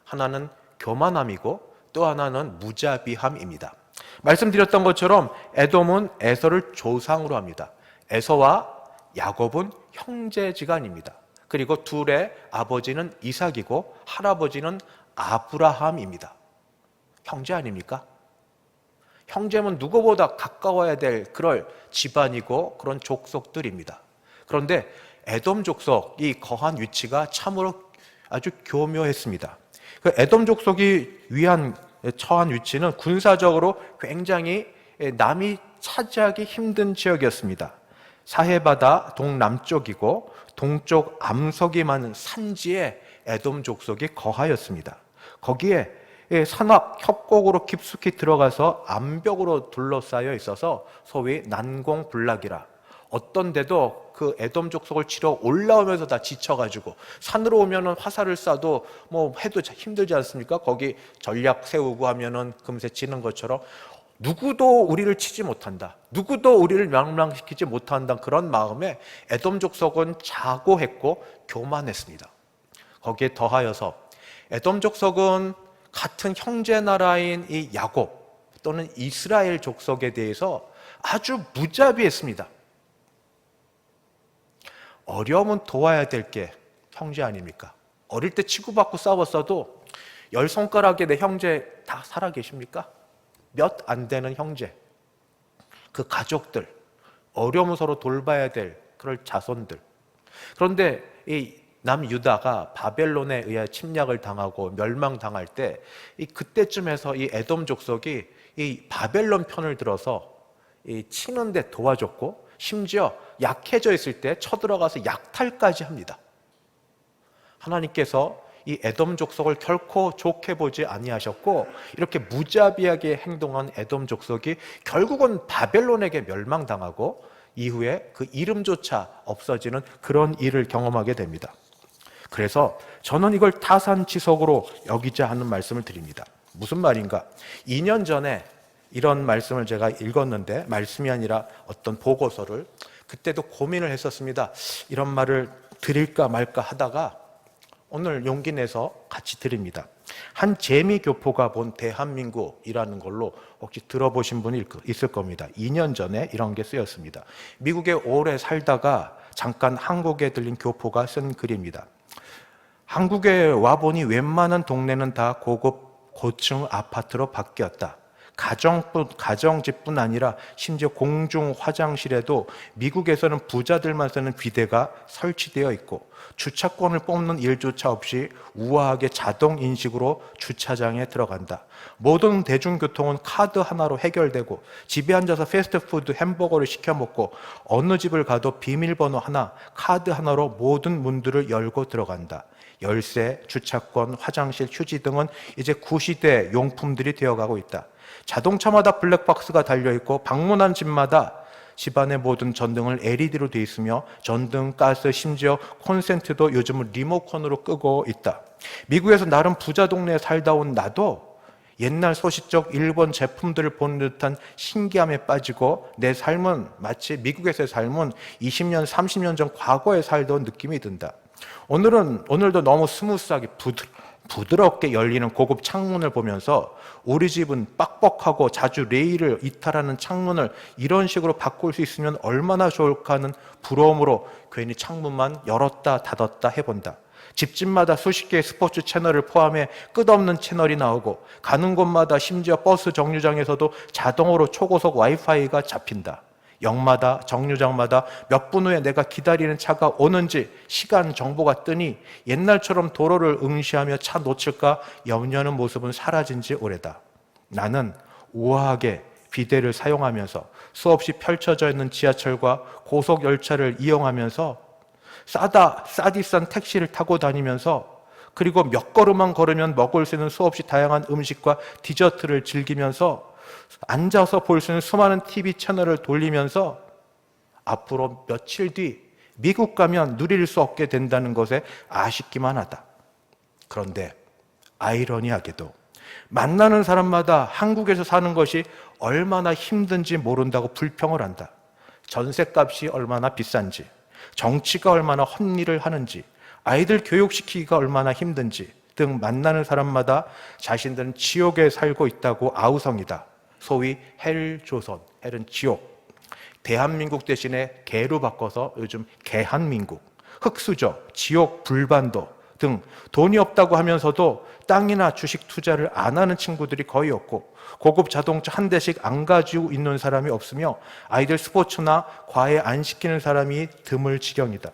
하나는 교만함이고 또 하나는 무자비함입니다. 말씀드렸던 것처럼 에돔은 에서를 조상으로 합니다. 에서와 야곱은 형제지간입니다. 그리고 둘의 아버지는 이삭이고 할아버지는 아브라함입니다. 형제 아닙니까? 형제면 누구보다 가까워야 될 그럴 집안이고 그런 족속들입니다. 그런데 에돔 족속이 거한 위치가 참으로 아주 교묘했습니다. 그 에돔 족속이 처한 위치는 군사적으로 굉장히 남이 차지하기 힘든 지역이었습니다. 사해바다 동남쪽이고 동쪽 암석이 많은 산지에 에돔 족속이 거하였습니다. 거기에 산악 협곡으로 깊숙이 들어가서 암벽으로 둘러싸여 있어서 소위 난공불락이라, 어떤 데도 그 에돔 족속을 치러 올라오면서 다 지쳐가지고 산으로 오면은 화살을 쏴도 뭐 해도 힘들지 않습니까? 거기 전략 세우고 하면은 금세 지는 것처럼 누구도 우리를 치지 못한다, 누구도 우리를 멸망시키지 못한다, 그런 마음에 에돔 족속은 자고했고 교만했습니다. 거기에 더하여서 에돔 족속은 같은 형제 나라인 이 야곱 또는 이스라엘 족속에 대해서 아주 무자비했습니다. 어려움은 도와야 될 게 형제 아닙니까? 어릴 때 치고받고 싸웠어도 10손가락에 내 형제 다 살아계십니까? 몇 안 되는 형제, 그 가족들, 어려움을 서로 돌봐야 될 그럴 자손들. 그런데 이 남유다가 바벨론에 의해 침략을 당하고 멸망당할 때 그때쯤에서 이 에돔 족속이 이 바벨론 편을 들어서 치는데 도와줬고, 심지어 약해져 있을 때 쳐들어가서 약탈까지 합니다. 하나님께서 이 에돔 족속을 결코 좋게 보지 아니하셨고, 이렇게 무자비하게 행동한 에돔 족속이 결국은 바벨론에게 멸망당하고 이후에 그 이름조차 없어지는 그런 일을 경험하게 됩니다. 그래서 저는 이걸 타산지석으로 여기자 하는 말씀을 드립니다. 무슨 말인가? 2년 전에 이런 말씀을 제가 읽었는데, 말씀이 아니라 어떤 보고서를, 그때도 고민을 했었습니다. 이런 말을 드릴까 말까 하다가 오늘 용기 내서 같이 드립니다. 한 재미교포가 본 대한민국이라는 걸로 혹시 들어보신 분이 있을 겁니다. 2년 전에 이런 게 쓰였습니다. 미국에 오래 살다가 잠깐 한국에 들린 교포가 쓴 글입니다. 한국에 와보니 웬만한 동네는 다 고급 고층 아파트로 바뀌었다. 가정집뿐 아니라 심지어 공중 화장실에도 미국에서는 부자들만 쓰는 비데가 설치되어 있고 주차권을 뽑는 일조차 없이 우아하게 자동 인식으로 주차장에 들어간다. 모든 대중교통은 카드 하나로 해결되고 집에 앉아서 패스트푸드 햄버거를 시켜 먹고 어느 집을 가도 비밀번호 하나, 카드 하나로 모든 문들을 열고 들어간다. 열쇠, 주차권, 화장실, 휴지 등은 이제 구시대 용품들이 되어가고 있다. 자동차마다 블랙박스가 달려있고 방문한 집마다 집안의 모든 전등을 LED로 되어 있으며 전등, 가스, 심지어 콘센트도 요즘은 리모컨으로 끄고 있다. 미국에서 나름 부자 동네에 살다 온 나도 옛날 소시적 일본 제품들을 보는 듯한 신기함에 빠지고 내 삶은 마치 미국에서의 삶은 20년, 30년 전 과거에 살다 온 느낌이 든다. 오늘도 너무 스무스하게 부드럽게 열리는 고급 창문을 보면서 우리 집은 빡빡하고 자주 레일을 이탈하는 창문을 이런 식으로 바꿀 수 있으면 얼마나 좋을까 하는 부러움으로 괜히 창문만 열었다 닫았다 해본다. 집집마다 수십 개의 스포츠 채널을 포함해 끝없는 채널이 나오고 가는 곳마다 심지어 버스 정류장에서도 자동으로 초고속 와이파이가 잡힌다. 역마다 정류장마다 몇 분 후에 내가 기다리는 차가 오는지 시간 정보가 뜨니 옛날처럼 도로를 응시하며 차 놓칠까 염려하는 모습은 사라진 지 오래다. 나는 우아하게 비데를 사용하면서 수없이 펼쳐져 있는 지하철과 고속열차를 이용하면서 싸디 싼 택시를 타고 다니면서 그리고 몇 걸음만 걸으면 먹을 수 있는 수없이 다양한 음식과 디저트를 즐기면서 앉아서 볼 수 있는 수많은 TV 채널을 돌리면서 앞으로 며칠 뒤 미국 가면 누릴 수 없게 된다는 것에 아쉽기만 하다. 그런데 아이러니하게도 만나는 사람마다 한국에서 사는 것이 얼마나 힘든지 모른다고 불평을 한다. 전셋값이 얼마나 비싼지, 정치가 얼마나 헛일을 하는지, 아이들 교육시키기가 얼마나 힘든지 등 만나는 사람마다 자신들은 지옥에 살고 있다고 아우성이다. 소위 헬조선, 헬은 지옥. 대한민국 대신에 개로 바꿔서 요즘 개한민국, 흑수저, 지옥, 불반도 등 돈이 없다고 하면서도 땅이나 주식 투자를 안 하는 친구들이 거의 없고 고급 자동차 한 대씩 안 가지고 있는 사람이 없으며 아이들 스포츠나 과외 안 시키는 사람이 드물 지경이다.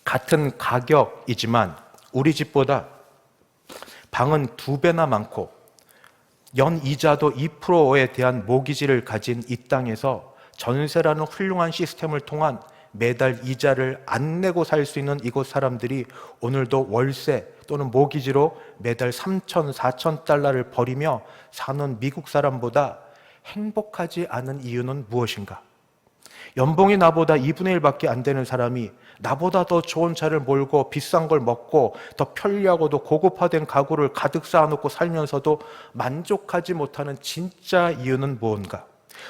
같은 가격이지만 우리 집보다 방은 2배나 많고 연 이자도 2%에 대한 모기지를 가진 이 땅에서 전세라는 훌륭한 시스템을 통한 매달 이자를 안 내고 살 수 있는 이곳 사람들이 오늘도 월세 또는 모기지로 매달 3,000, 4,000달러를 벌이며 사는 미국 사람보다 행복하지 않은 이유는 무엇인가? 연봉이 나보다 2분의 1밖에 안 되는 사람이 나보다 더 좋은 차를 몰고 비싼 걸 먹고 더 편리하고도 고급화된 가구를 가득 쌓아놓고 살면서도 만족하지 못하는 진짜 이유는 무언가?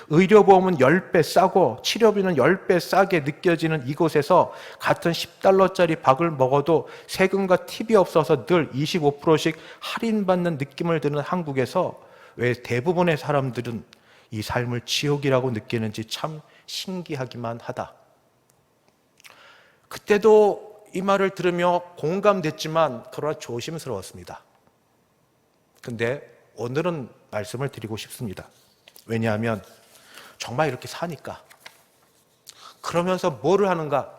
의료보험은 10배 싸고 치료비는 10배 싸게 느껴지는 이곳에서 같은 10달러짜리 밥을 먹어도 세금과 팁이 없어서 늘 25%씩 할인받는 느낌을 드는 한국에서 왜 대부분의 사람들은 이 삶을 지옥이라고 느끼는지 참 신기하기만 하다. 그때도 이 말을 들으며 공감됐지만 그러나 조심스러웠습니다. 근데 오늘은 말씀을 드리고 싶습니다. 왜냐하면 정말 이렇게 사니까, 그러면서 뭐를 하는가?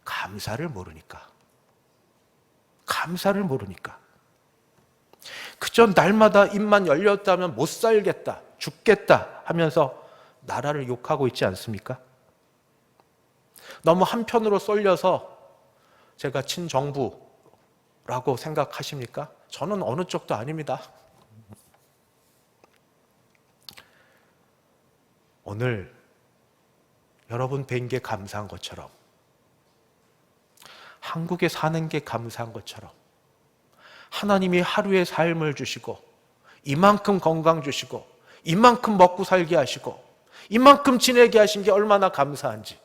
감사를 모르니까. 감사를 모르니까. 그저 날마다 입만 열렸다면 못 살겠다, 죽겠다 하면서 나라를 욕하고 있지 않습니까? 너무 한편으로 쏠려서 제가 친정부라고 생각하십니까? 저는 어느 쪽도 아닙니다. 오늘 여러분 뵌 게 감사한 것처럼, 한국에 사는 게 감사한 것처럼, 하나님이 하루의 삶을 주시고 이만큼 건강 주시고 이만큼 먹고 살게 하시고 이만큼 지내게 하신 게 얼마나 감사한지.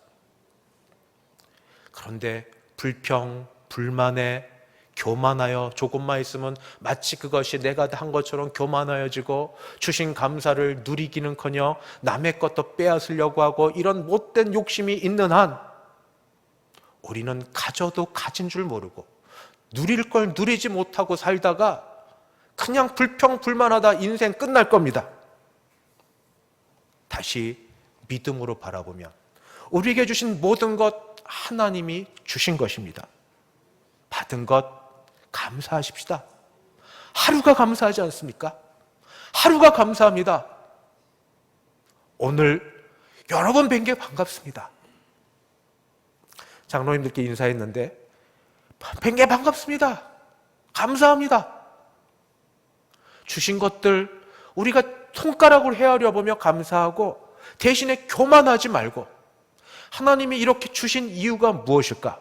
그런데 불평, 불만에 교만하여 조금만 있으면 마치 그것이 내가 한 것처럼 교만하여지고 주신 감사를 누리기는커녕 남의 것도 빼앗으려고 하고 이런 못된 욕심이 있는 한 우리는 가져도 가진 줄 모르고 누릴 걸 누리지 못하고 살다가 그냥 불평불만하다 인생 끝날 겁니다. 다시 믿음으로 바라보면 우리에게 주신 모든 것 하나님이 주신 것입니다. 받은 것 감사하십시다. 하루가 감사하지 않습니까? 하루가 감사합니다. 오늘 여러 번 뵌 게 반갑습니다. 장로님들께 인사했는데 뵌 게 반갑습니다. 감사합니다. 주신 것들 우리가 손가락으로 헤아려 보며 감사하고 대신에 교만하지 말고 하나님이 이렇게 주신 이유가 무엇일까?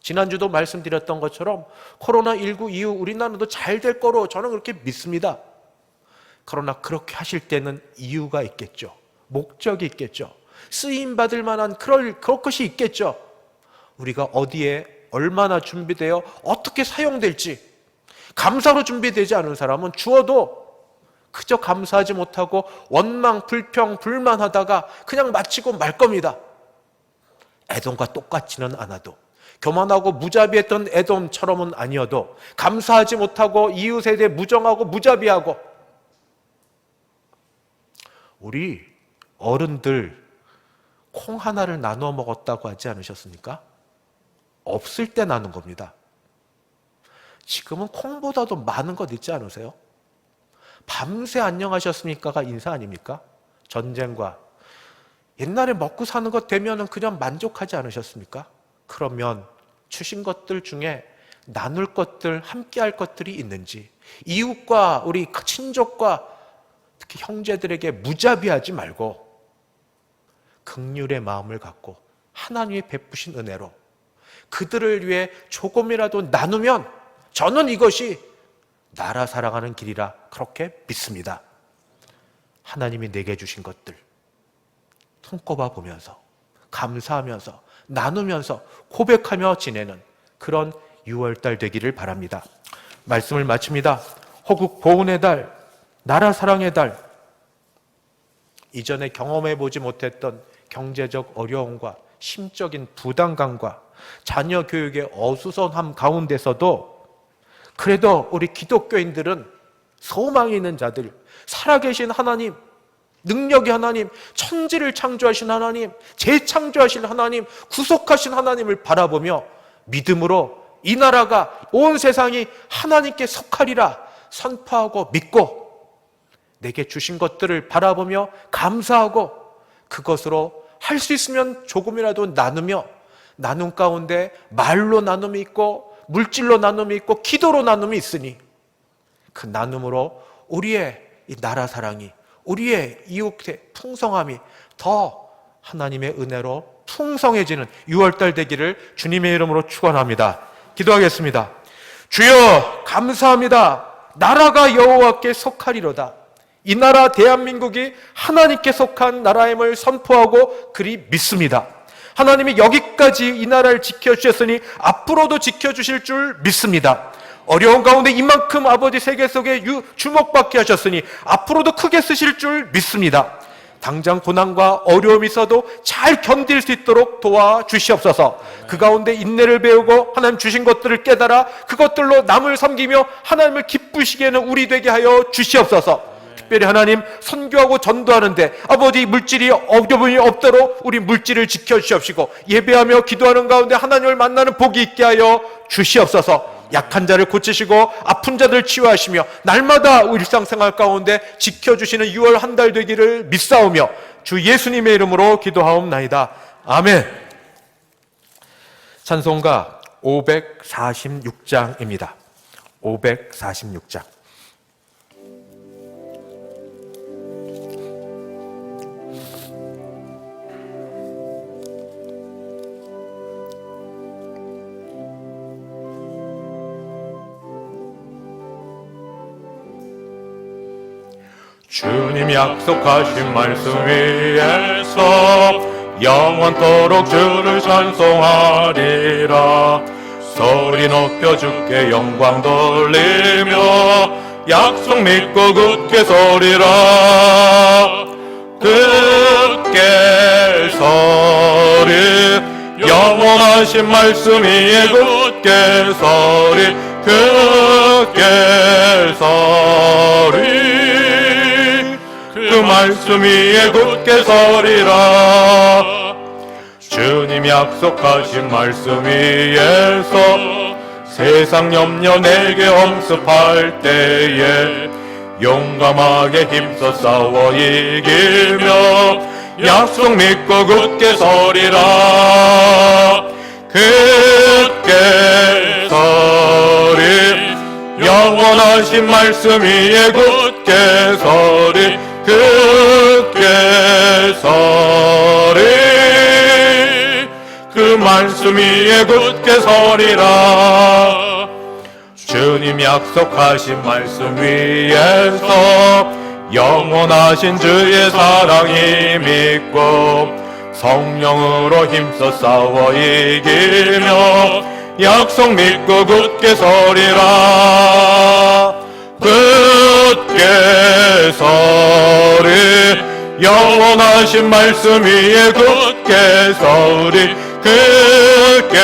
지난주도 말씀드렸던 것처럼 코로나19 이후 우리나라도 잘 될 거로 저는 그렇게 믿습니다. 그러나 그렇게 하실 때는 이유가 있겠죠. 목적이 있겠죠. 쓰임받을 만한 그럴 것이 있겠죠. 우리가 어디에 얼마나 준비되어 어떻게 사용될지 감사로 준비되지 않은 사람은 주어도 그저 감사하지 못하고 원망, 불평, 불만하다가 그냥 마치고 말 겁니다. 에돔과 똑같지는 않아도 교만하고 무자비했던 에돔처럼은 아니어도 감사하지 못하고 이웃에 대해 무정하고 무자비하고 우리 어른들 콩 하나를 나눠 먹었다고 하지 않으셨습니까? 없을 때 나눈 겁니다. 지금은 콩보다도 많은 것 있지 않으세요? 밤새 안녕하셨습니까가 인사 아닙니까? 전쟁과 옛날에 먹고 사는 것 되면은 그냥 만족하지 않으셨습니까? 그러면 주신 것들 중에 나눌 것들, 함께 할 것들이 있는지 이웃과 우리 친족과 특히 형제들에게 무자비하지 말고 긍휼의 마음을 갖고 하나님이 베푸신 은혜로 그들을 위해 조금이라도 나누면 저는 이것이 나라 살아가는 길이라 그렇게 믿습니다. 하나님이 내게 주신 것들 손꼽아 보면서 감사하면서 나누면서 고백하며 지내는 그런 6월달 되기를 바랍니다. 말씀을 마칩니다. 호국 보훈의 달, 나라 사랑의 달, 이전에 경험해보지 못했던 경제적 어려움과 심적인 부담감과 자녀 교육의 어수선함 가운데서도 그래도 우리 기독교인들은 소망이 있는 자들, 살아계신 하나님, 능력의 하나님, 천지를 창조하신 하나님, 재창조하신 하나님, 구속하신 하나님을 바라보며 믿음으로 이 나라가 온 세상이 하나님께 속하리라 선포하고 믿고 내게 주신 것들을 바라보며 감사하고 그것으로 할 수 있으면 조금이라도 나누며 나눔 가운데 말로 나눔이 있고 물질로 나눔이 있고 기도로 나눔이 있으니 그 나눔으로 우리의 이 나라 사랑이 우리의 이웃의 풍성함이 더 하나님의 은혜로 풍성해지는 6월달 되기를 주님의 이름으로 축원합니다. 기도하겠습니다. 주여 감사합니다. 나라가 여호와께 속하리로다. 이 나라 대한민국이 하나님께 속한 나라임을 선포하고 그리 믿습니다. 하나님이 여기까지 이 나라를 지켜주셨으니 앞으로도 지켜주실 줄 믿습니다. 어려운 가운데 이만큼 아버지 세계 속에 주목받게 하셨으니 앞으로도 크게 쓰실 줄 믿습니다. 당장 고난과 어려움이 있어도 잘 견딜 수 있도록 도와주시옵소서. 그 가운데 인내를 배우고 하나님 주신 것들을 깨달아 그것들로 남을 섬기며 하나님을 기쁘시게는 우리 되게 하여 주시옵소서. 특별히 하나님 선교하고 전도하는데 아버지 물질이 어려움이 없도록 우리 물질을 지켜주시옵시고 예배하며 기도하는 가운데 하나님을 만나는 복이 있게 하여 주시옵소서. 약한 자를 고치시고 아픈 자들 치유하시며 날마다 일상생활 가운데 지켜주시는 6월 한 달 되기를 믿사오며 주 예수님의 이름으로 기도하옵나이다. 아멘. 찬송가 546장입니다. 546장. 주님 약속하신 말씀 위에서 영원토록 주를 찬송하리라. 소리 높여 주께 영광 돌리며 약속 믿고 굳게 서리라. 굳게 서리 영원하신 말씀 위에 굳게 서리. 굳게 서리 그 말씀 위에 굳게 서리라. 주님 약속하신 말씀 위에서 세상 염려 내게 엄습할 때에 용감하게 힘써 싸워 이기며 약속 믿고 굳게 서리라. 굳게 서리 영원하신 말씀 위에 굳게 서리. 굳게 서리 그 말씀 위에 굳게 서리라. 주님 약속하신 말씀 위에서 영원하신 주의 사랑이 믿고 성령으로 힘써 싸워 이기며 약속 믿고 굳게 서리라. 굳게 서리 영원하신 말씀 위에 굳게 서리. 굳게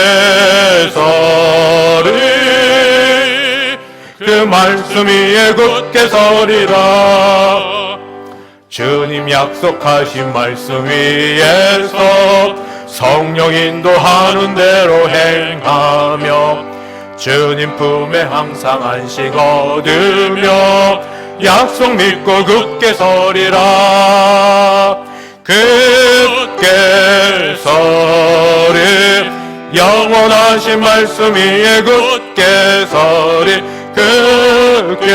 서리 그 말씀 위에 굳게 서리라. 주님 약속하신 말씀 위에서 성령 인도하는 대로 행하며 주님 품에 항상 안식 얻으며 약속 믿고 굳게 서리라. 굳게 서리 영원하신 말씀 위에 굳게 서리. 굳게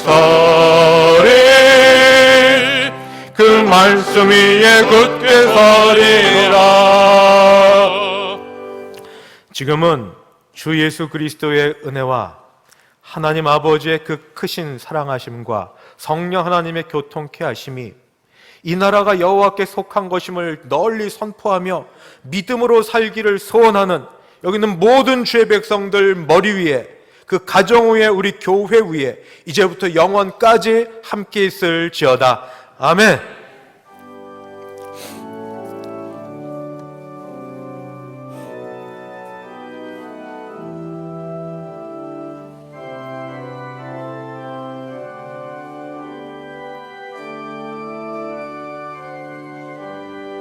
서리 그 말씀 위에 굳게 서리라. 지금은 주 예수 그리스도의 은혜와 하나님 아버지의 그 크신 사랑하심과 성령 하나님의 교통케 하심이 이 나라가 여호와께 속한 것임을 널리 선포하며 믿음으로 살기를 소원하는 여기 있는 모든 주의 백성들 머리 위에, 그 가정 위에, 우리 교회 위에 이제부터 영원까지 함께 있을지어다. 아멘.